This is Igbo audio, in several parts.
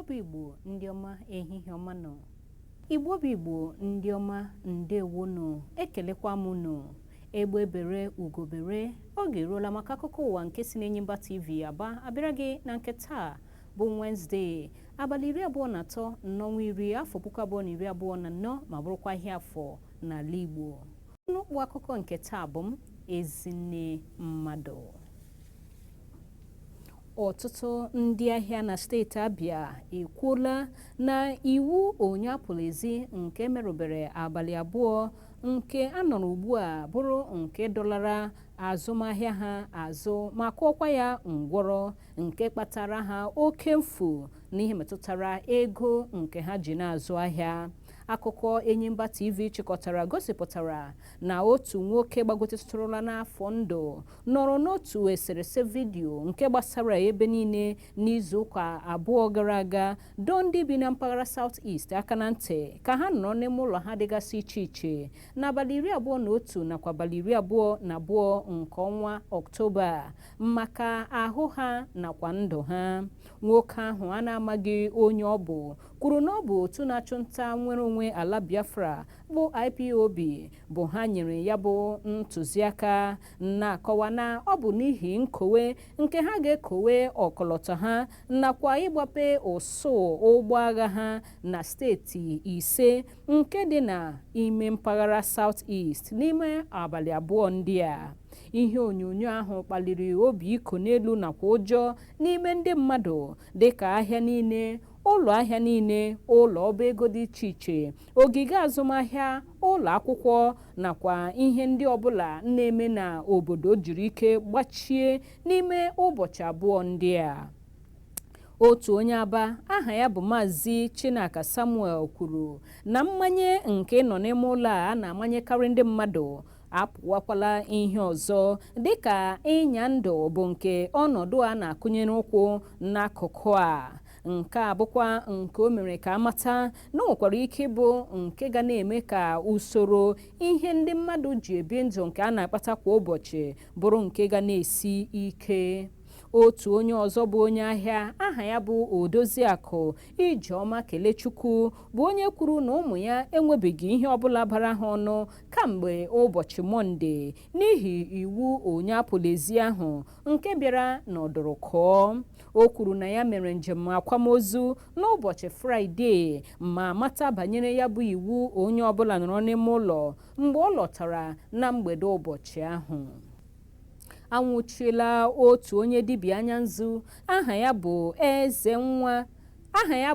bụ Igbo ndị ọma ehihie ọma nọ. Igbo bụ Igbo ndị ọma ndewo nọ. Ekelekwa m nọ. Egbe bere ugobere oge eruola maka akụkọ ụwa nke si n'Enyimba TV Aba abịara gị na nke taa bụ Wednesday abalị 23 n'ọnwa 10 afọ 2024 ma bụrụkwa ihe afọ n'ala Igbo. N'okwu akụkọ nke taa bụ m Ezinne Mmadụ. Ọtụtụ ndị ahịa na steeti Abia ekwuola na iwu onye apụrụ ezi nke merụbere abalị 2 nke anọrọ ugbu a bụrụ nke dọlara azụmahịa ha azụ ma kụọkwa ya ngwọrọ nke kpatara ha oke mfu n'ihe metụtara ego nke ha ji na-azụ ahịa. Akụkọ Enyimba TV chịkọtara gosipụtara na otu nwoke gbagotetụrụla n'afọ ndụ nọrọ n'otu eserese vidiyo nke gbasara ebe niile n'izuụka 2 gara aga dọọ ndị bi na mpaghara South East aka na ntị ka ha nọrọ n'ime ụlọ ha dịgasị iche iche n'abalị 21 nakwa abalị 22 nke ọnwa Ọktoba maka ahụ ha nakwa ndụ ha. Nwoke ahụ a na-amaghị onye ọ bụ kwuru na ọ bụ otu na-achụ nta nwere onwe ala Biafra bụ IPOB bụ ha nyere ya bụ ntụziaka na-akọwa na ọ bụ n'ihi nkowe nke ha ga-ekowe ọkọlọtọ ha nakwa ịgbape ụsụ ụgbọ agha ha na steeti 5 nke dị n'ime mpaghara South East n'ime abalị 2 ndị a. Ihe onyonyo ahụ kpaliri obi iko n'elu nakwa ụjọ n'ime ndị mmadụ dịka ahịa niile, ụlọ ahịa niile, ụlọ ọba ego dị iche iche, ogige azụmahịa, ụlọ akwụkwọ nakwa ihe ndị ọbụla na-eme na obodo jiri ike gbachie n'ime ụbọchị 2 ndị a. Otu onye Aba aha ya bụ Maazị Chinaka Samuel kwuru na mmanye nke nọ n'ime ụlọ a na-amanyekarị ndị mmadụ apụwakwala ihe ọzọ dịka ịnya ndụ bụ nke ọnọdụ a na-akụnyere ụkwụ n'akụkụ a. Nke a bụkwa nke o mere ka amata na o nwekwara ike ịbụ nke ga na-eme ka usoro ihe ndị mmadụ ji ebi ndụ nke a na-akpata kwa ụbọchị bụrụ nke ga na-esi ike. Otu onye ọzọ bụ onye ahịa aha ya bụ Odoziakụ Ijeọma Kelechukwu bụ onye kwuru na ụmụ ya enwebeghị ihe ọbụla bara ha ọnụ kamgbe ụbọchị Mọnde n'ihi iwu onye apụrụ ezi ahụ nke bịara n'ọdụrụkụọ. O kwuru na ya mere njem akwamozu n'ụbọchị Fraịde ma mata banyere ya bụ iwu onye ọbụla nọrọ n'ime ụlọ mgbe ọ lọtara na mgbede ụbọchị ahụ. Anwụchiela otu onye dibịa anya nzu aha ya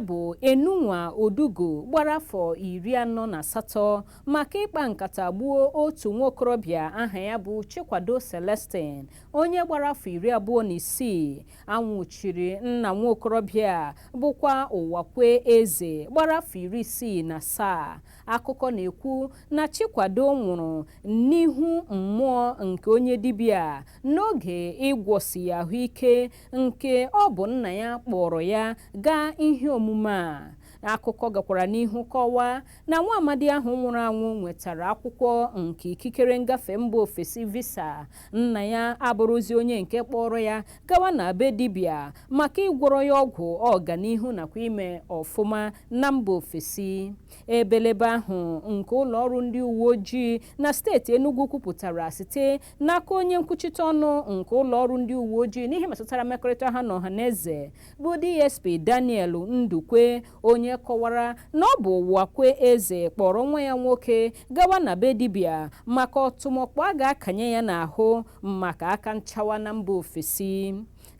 bụ Enunwa Odugo gbara afọ 48 maka ịkpa nkata gbuo otu nwokorobịa aha ya bụ Chikwado Celestine onye gbara afọ 26. Anwụchiri nna nwokorobịa bụkwa Ụwakwe Eze gbara afọ 67. Akụkọ na-ekwu na Chikwado nwụrụ n'ihu mmụọ nke onye dibịa n'oge ịgwọsi ya ahụike nke ọ bụ nna ya kpọrọ ya gaa ihe omume a. Akụkọ gakwara n'ihu kọwaa na nwa amadi ahụ nwụrụ anwụ nwetara akwụkwọ nke ikikere ngafe mba ofesi visa. Nna ya abụrụzi onye nke kpọrọ ya gawa na be dibịa maka ịgwọrọ ya ọgwụ ọganihu nakwa ime ọfụma na mba ofesi. Ebelebe ahụ nke ụlọọrụ ndị uwe ojii na steeti Enugu kwupụtara site n'aka onye nkwuchite ọnụ nke ụlọọrụ ndị uwe ojii n'ihe metụtara mmekọrịta ha na ọhaneze bụ DSP Daniel Ndukwe, onye kọwara na ọ bụ Ụwakwe Eze kpọrọ nwa ya nwoke gawa na be dibịa maka ọtụmọkpọ a ga-akanye ya n'ahụ maka aka nchawa na mba ofesi.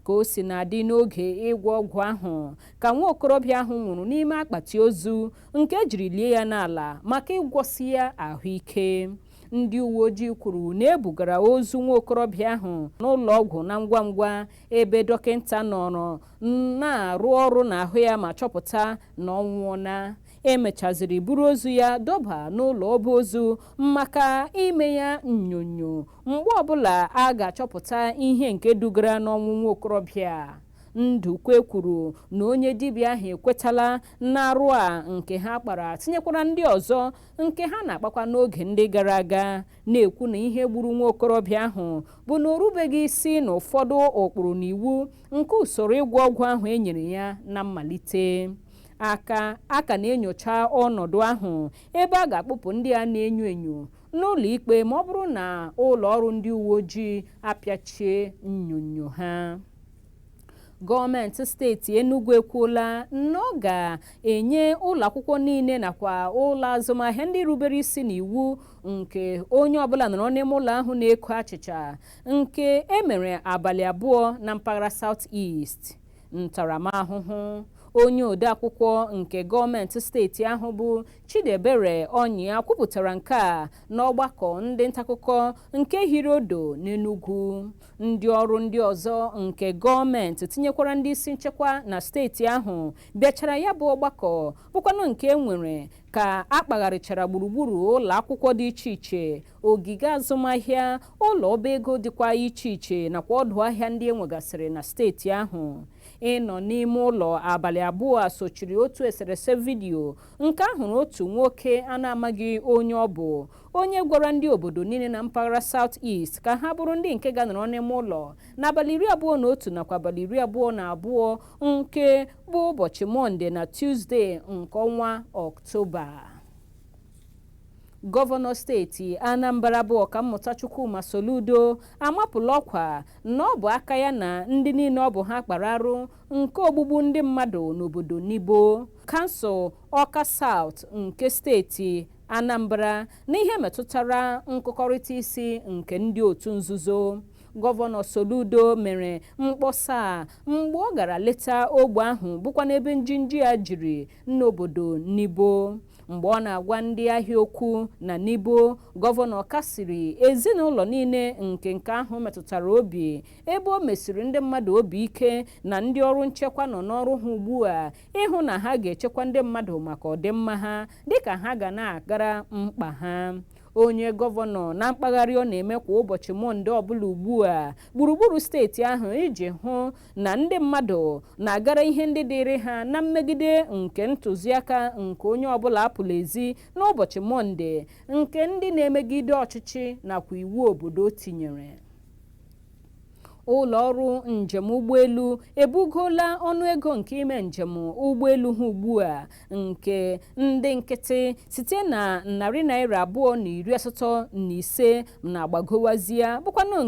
Ka o si na-adị n'oge ịgwọ ọgwụ ahụ ka nwa okorobịa ahụ nwụrụ n'ime akpati ozu nke ejiri lie ya n'ala maka ịgwọsi ya ahụike. Ndị uwe ojii kwuru na ebugara ozu nwa okorobịa ahụ n'ụlọ ọgwụ na ngwa ngwa ebe dọkịta nọrọ na-arụ ọrụ n'ahụ ya ma chọpụta na ọ nwụọla. Emechaziri buru ozu ya dọba n'ụlọ ọba ozu maka ime ya nnyonyo mgbe ọbụla a ga-achọpụta ihe nke dugara n'ọnwụ nwa okorobịa. Ndukwe kwuru na onye dibịa ahụ ekwetala n'arụ a nke ha kpara tinyekwara ndị ọzọ nke ha na-akpakwa n'oge ndị gara aga, na-ekwu na ihe gburu nwa okorobịa ahụ bụ na o rubeghị isi n'ụfọdụ ụkpụrụ na iwu nke usoro ịgwọ ọgwụ ahụ e nyere ya na mmalite. aka na-enyocha ọnọdụ ahụ ebe a ga-akpụpụ ndị a na-enyo enyo n'ụlọ ikpe ma ọ bụrụ na ụlọ ọrụ ndị uwe ojii apịachie nnyonyo ha. Gọọmenti steeti Enugu ekwuola na ọ ga-enye ụlọ akwụkwọ niile nakwa ụlọ azụmahịa ndị rubere isi n'iwu nke onye ọbụla nọrọ n'ime ụlọ ahụ na-eko achịcha nke emere abalị 2 na mpaghara South East ntaramahụhụ. Onye odeakwụkwọ nke gọọmenti steeti ahụ bụ Chidebere Ọnyịa kwupụtara nke a n'ọgbakọ ndị ntaakụkọ nke hiri odo n'Enugu. Ndị ọrụ ndị ọzọ nke gọọmenti tinyekwara ndị isi nchekwa na steeti ahụ bịachara ya bụ ọgbakọ bụkwanụ nke enwere ka akpagharịchara gburugburu ụlọ akwụkwọ dị iche iche, ogige azụmahịa, ụlọ ọba ego dịkwa iche iche nakwa ọdụ ahịa ndị enwegasịrị na steeti ahụ. Ịnọ n'ime ụlọ abalị 2 sochiri otu eserese vidiyo nke ahụrụ otu nwoke a na-amaghị onye ọ bụ, onye gwara ndị obodo niile na mpaghara South East ka ha bụrụ ndị nke ga-anọrọ n'ime ụlọ n'abalị 21 nakwa abalị 22 nke bụ ụbọchị Mọnde na Tuzdee nke ọnwa Ọktoba. Gọvanọ steeti Anambra bụ Ọkammụta Chukwuma Soludo amapụla ọkwa na ọ bụ aka ya na ndị niile ọ bụ ha kpara arụ nke ogbugbu ndị mmadụ n'obodo Nibo, kansụl Ọka South nke steeti Anambra n'ihe metụtara nkụkọrịta isi nke ndị otu nzuzo. Gọvanọ Soludo mere mkpọsa mgbe ọ gara leta ogbe ahụ bụkwa n'ebe njinji ya jiri n'obodo Nibo. Mgbe ọ na-agwa ndị ahịa okwu na Nibo, gọvanọ kasiri ezinụlọ niile nke ahụ metụtara obi ebe o mesiri ndị mmadụ obi ike na ndị ọrụ nchekwa nọ n'ọrụ ha ugbu a ịhụ na ha ga-echekwa ndị mmadụ maka ọdịmma ha dịka ha ga na-agara mkpa ha. Onye gọvanọ na mkpagharị ọ na-eme kwa ụbọchị Mọnde ọbụla ugbu a gburugburu steeti ahụ iji hụ na ndị mmadụ na-agara ihe ndị dịrị ha na mmegide nke ntụziaka nke onye ọbụla apụla ezi n'ụbọchị Mọnde nke ndị na-emegide ọchịchị nakwa iwu obodo tinyere. Ụlọ ọrụ njem ụgbọelu ebugola ọnụego nke ime njem ụgbọelu ha ugbu a nke ndị nkịtị site na Naira 285 na-agbagowazie bụkwanụ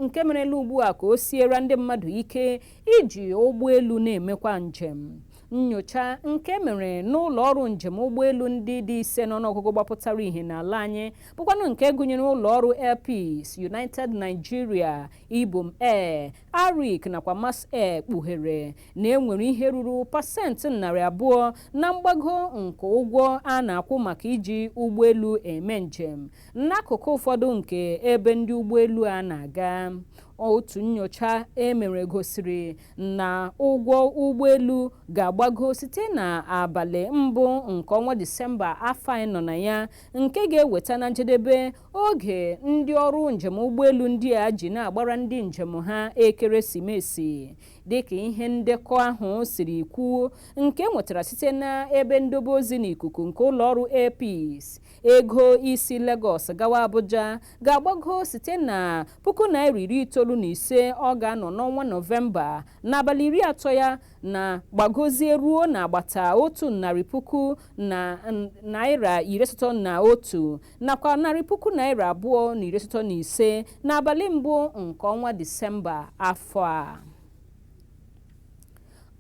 nke merela ugbu a ka o siera ndị mmadụ ike iji ụgbọelu na-emekwa njem. Nnyocha nke mere n'ụlọ ọrụ njem ụgbọelu ndị dị 5 n'ọnụọgụgụ gbapụtara ihe n'ala anyị bụkwanụ nke gụnyere ụlọ ọrụ Air Peace, United Nigeria, Ibom Air, Arik nakwa Mass Air kpughere na enwere ihe ruru pasentị 200 na mgbago nke ụgwọ a na-akwụ maka iji ụgbọelu eme njem n'akụkụ ụfọdụ nke ebe ndị ụgbọelu a na-aga. Otu nnyocha emere gosiri na ụgwọ ụgbọelu ga-agbago site na abalị 1 nke ọnwa Disemba afọ anyị nọ na ya, nke ga-eweta na njedebe oge ndị ọrụ njem ụgbọelu ndị a ji na-agbara ndị njem ha ekeresimesi. Dịka ihe ndekọ ahụ siri kwuo nke nwetara site na ebe ndobe ozi n'ikuku nke ụlọ ọrụ Air Peace, ego isi Lagos gawa Abuja ga-agbago site na Naira 95 ọ ga-anọ n'ọnwa Nọvemba n'abalị 30 ya na gbagozie ruo na agbata 100,000 na Naira 81 nakwa Naira 285 n'abalị 1 nke ọnwa Disemba afọ a.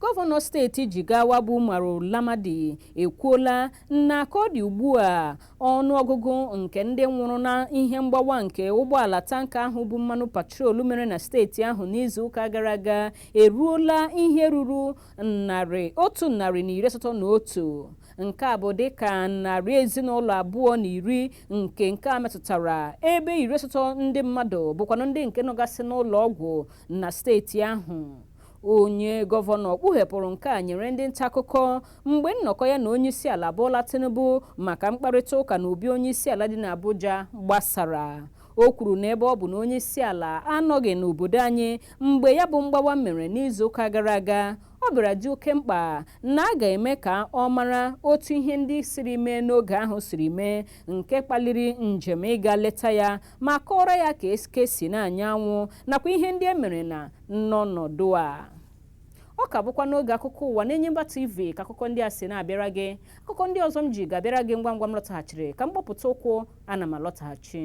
Gọvanọ steeti Jigawa bụ Umaru Lamadi ekwuola na ka ọ dị ugbu a ọnụọgụgụ nke ndị nwụrụ na ihe mgbawa nke ụgbọala tanka ahụ bụ mmanụ patrolu mere na steeti ahụ n'izuụka gara aga eruola ihe ruru 181. Nke a bụ dịka narị ezinụlọ 210 nke a metụtara ebe 80 ndị mmadụ bụkwanụ ndị nke nọgasị n'ụlọ ọgwụ na steeti ahụ. Onye gọvanọ kpughepụrụ nke a nyere ndị nta akụkọ mgbe nnọkọ ya na onyeisiala Bola Tinubu maka mkparịta ụka na obi onyeisiala dị n'Abuja gbasara. O kwuru na ebe ọ bụ na onyeisiala anọghị n'obodo anyị mgbe ya bụ mgbawa mere n'izuụka gara aga, ọ bịara dị oke mkpa na a ga-eme ka ọ mara otu ihe ndị siri mee n'oge ahụ siri mee nke kpaliri njem ịga leta ya ma kọọrọ ya ka esi na-anya anwụ nakwa ihe ndị e mere na n'ọnọdụ a. ọ ka bụkwa n'oge akụkọ ụwa na Enyimba TV ka akụkọ ndị a si na-abịara gị. Akụkọ ndị ọzọ m ji ga-abịara gị ngwa ngwa m lọtaghachiri ka m gbapụta ụkwụ ana m alọtaghachi.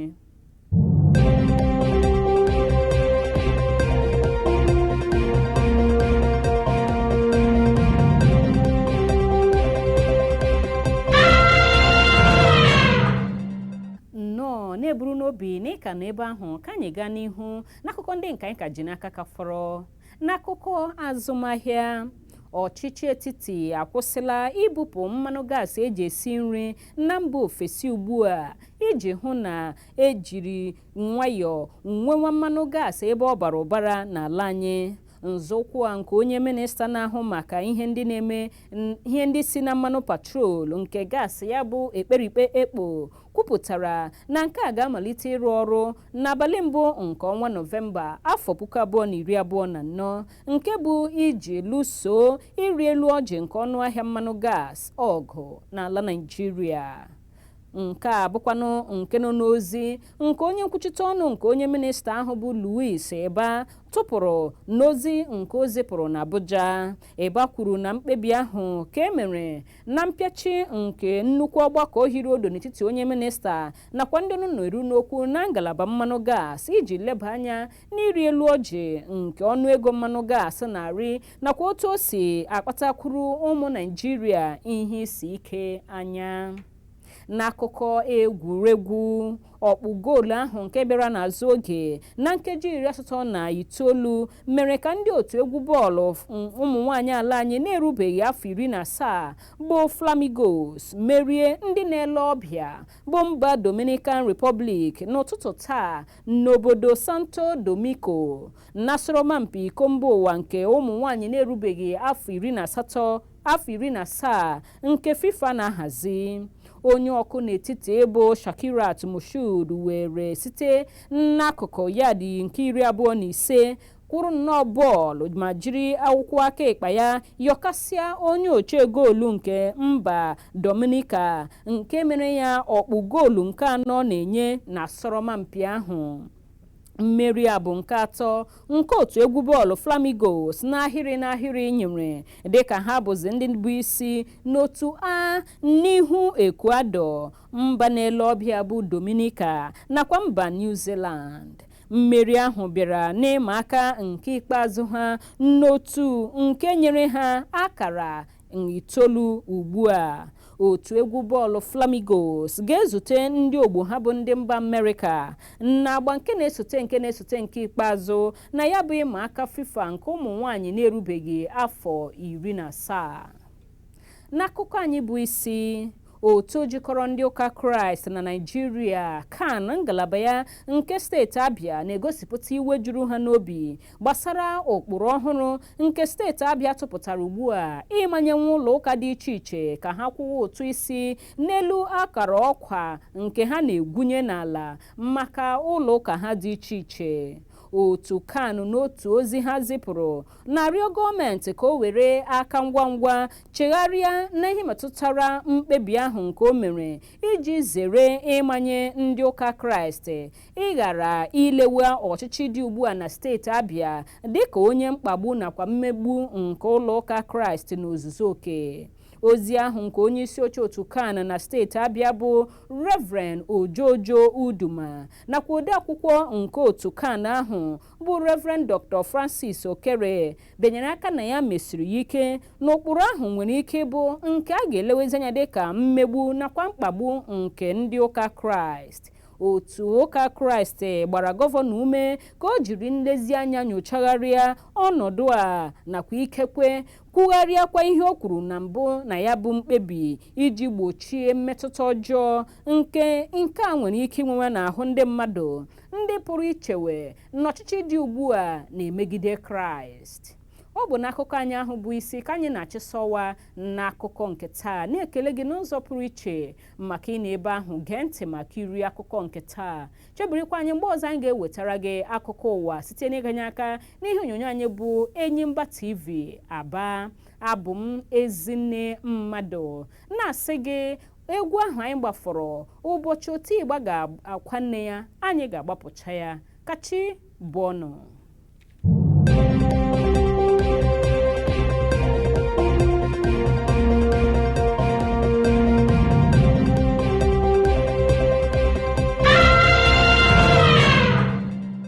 Na-eburu n'obi na ịka na ebe ahụ ka anyị gaa n'ihu n'akụkọ ndị nke anyị ka ji n'aka ka fọrọ. N'akụkọ azụmahịa, ọchịchị etiti akwụsịla ibupụ mmanụ gaasị eji esi nri na mba ofesi ugbu a iji hụ na ejiri nwayọọ nwewa mmanụ gaasị ebe ọ bara ụbara n'ala anyị. Nzọụkwụ a nke onye minista na-ahụ maka ihe ndị si na mmanụ patrol nke gaasị ya bụ Ekperikpe Ekpo kwupụtara na nke a ga-amalite ịrụ ọrụ n'abalị mbụ nke ọnwa Nọvemba afọ 2024 nke bụ iji lụso ịrị elu ọjị nke ọnụahịa mmanụ gas ọgụ n'ala Naịjirịa. Nke a bụkwanụ nke nọ n'ozi nke onye nkwuchite ọnụ nke onye minista ahụ bụ Louis Eba tụpụrụ n'ozi nke o zipụrụ n'Abuja. Eba kwuru na mkpebi ahụ ka emere na mpịachi nke nnukwu ọgbakọ hiri odo n'etiti onye minista nakwa ndị nọ eru n'okwu na ngalaba mmanụ gas iji leba anya n'ịrị elu ọjị nke ọnụego mmanụ gas na-arị nakwa otu o si akpatakwuru ụmụ Naịjirịa ihe isi ike anya. N'akụkọ egwuregwu, ọkpụ goolu ahụ nke bịara n'azụ oge na nkeji 89 mere ka ndị otu egwu bọọlụ ụmụ nwaanyị ala anyị na-erubeghị afọ 17 bụ Flamingos merie ndị na-ele ọbịa bụ mba Dominican Republic n'ụtụtụ taa n'obodo Santo Domingo n'asọmpi iko mba ụwa nke ụmụ nwaanyị na-erubeghị afọ 17 nke FIFA na-ahazi. Onye ọkụ n'etiti ebo Shakirat Moshood were site n'akụkụ yadị nke 25 kwụrụ nnọọ bọọlụ ma jiri akwụkwọ aka ịkpa ya yọkasịa onye ochie goolu nke mba Dominica nke mere ya ọkpụ goolu nke 4 na-enye na asọmpi ahụ. Mmeri a bụ nke 3 nke otu egwu bọọlụ Flamingos n'ahịrị nyere dịka ha bụzi ndị bụ isi n'otu A n'ihu Ecuador, mba na-ele ọbịa bụ Dominica nakwa mba New Zealand. Mmeri ahụ bịara n'ịma aka nke ikpeazụ ha n'otu nke nyere ha akara 9 ugbu a. Otu egwu bọọlụ Flamingos ga-ezute ndị ogbo ha bụ ndị mba Amerịka na-agba nke na-esote nke ikpeazụ na ya bụ ịma aka FIFA nke ụmụ nwaanyị na-erubeghị afọ 17. N'akụkọ anyị bụ isi, otu jikọrọ ndị ụka Kraịst na Naịjirịa kan ngalaba ya nke steeti Abia na-egosipụta iwe juru ha n'obi gbasara ụkpụrụ ọhụrụ nke steeti Abia tụpụtara ugbu a ịmanyenwu ụlọụka dị iche iche ka ha kwụwa ụtụ isi n'elu akara ọkwa nke ha na-egwunye n'ala maka ụlọụka ha dị iche iche. Otu kanụ n'otu ozi ha zipụrụ na-arịọ gọọmenti ka o were aka ngwa ngwa chegharịa n'ihe metụtara mkpebi ahụ nke o mere iji zere ịmanye ndị ụka Kraịst ịghara ilewe ọchịchị dị ugbu a na steeti Abia dịka onye mkpagbu nakwa mmegbu nke ụlọụka Kraịst n'ozuzu oke. Ozi ahụ nke onye isi oche otu kan na steeti Abia bụ Reverend Ojojo Uduma nakwa odeakwụkwọ nke otu kan ahụ bụ Reverend Dr. Francis Okere benyere aka na ya mesiri ya ike n'ụkpụrụ ahụ nwere ike bụ nke a ga-elewezi anya dịka mmegbu nakwa mkpagbu nke ndị ụka Kraịst. Otu ụka Kraịst gbara gọvanọ ume ka o jiri nlezianya nyochagharịa ọnọdụ a nakwa ikekwe kwugharịakwa ihe o kwuru na mbụ na ya bụ mkpebi iji gbochie mmetụta ọjọọ nke a nwere ike inwewa n'ahụ ndị mmadụ ndị pụrụ ichewe n'ọchịchị dị ugbu a na-emegide Kraịst. Ọ bụ n'akụkọ anyị ahụ bụ isi ka anyị na-achịsọwa n'akụkọ nke taa na-ekele gị n'ụzọ pụrụ iche maka ị na-ebe ahụ gee ntị maka iri akụkọ nke taa. Chebirikwa anyị mgbe ọzọ anyị ga-ewetara gị akụkọ ụwa site n'ịganye aka n'ihe onyonyo anyị bụ Enyimba TV Aba. Abụ m Ezinne Mmadụ na-asị gị egwu ahụ anyị gbafọrọ ụbọchị otu Igba ga-akwa nne ya anyị ga-agbapụcha ya. Kachi bụọnụ.